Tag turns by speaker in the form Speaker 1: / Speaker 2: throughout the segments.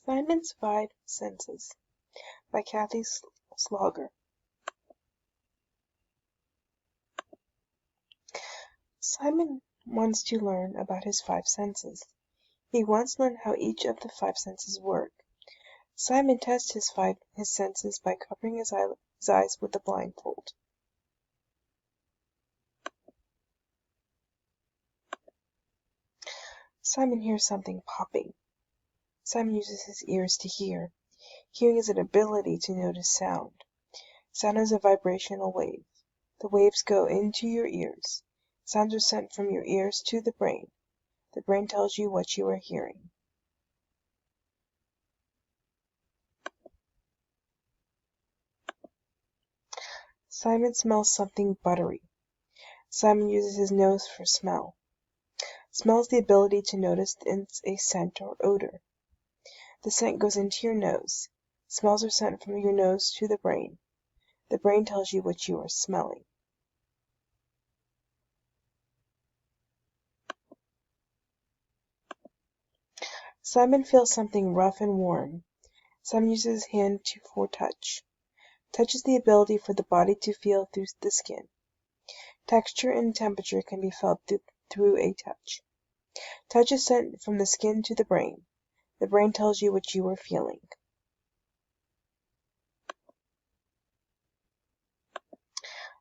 Speaker 1: Simon's Five Senses by Kathy Slaughter. Simon wants to learn about his five senses. He wants to learn how each of the five senses work. Simon tests his senses by covering his eyes with a blindfold. Simon hears something popping. Simon uses his ears to hear. Hearing is an ability to notice sound. Sound is a vibrational wave. The waves go into your ears. Sounds are sent from your ears to the brain. The brain tells you what you are hearing. Simon smells something buttery. Simon uses his nose for smell. Smell is the ability to notice a scent or odor. The scent goes into your nose. Smells are sent from your nose to the brain. The brain tells you what you are smelling. Simon feels something rough and warm. Simon uses his hand for touch. Touch is the ability for the body to feel through the skin. Texture and temperature can be felt through a touch. Touch is sent from the skin to the brain. The brain tells you what you are feeling.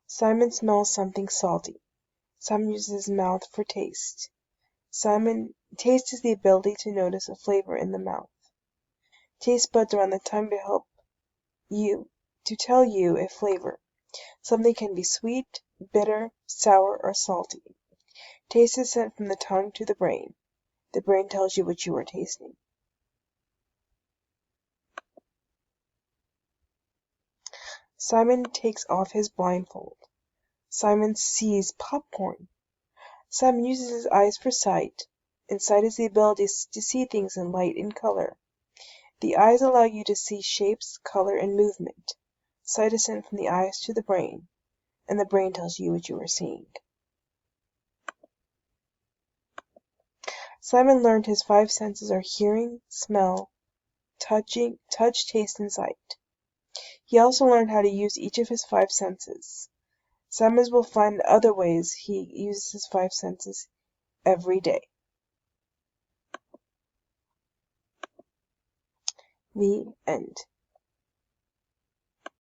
Speaker 1: Simon smells something salty. Simon uses his mouth for taste. Taste is the ability to notice a flavor in the mouth. Taste buds are on the tongue to tell you a flavor. Something can be sweet, bitter, sour, or salty. Taste is sent from the tongue to the brain. The brain tells you what you are tasting. Simon takes off his blindfold. Simon sees popcorn. Simon uses his eyes for sight, and sight is the ability to see things in light and color. The eyes allow you to see shapes, color, and movement. Sight is sent from the eyes to the brain, and the brain tells you what you are seeing. Simon learned his five senses are hearing, smell, touch, taste, and sight. He also learned how to use each of his five senses. Simon will find other ways he uses his five senses every day. The end.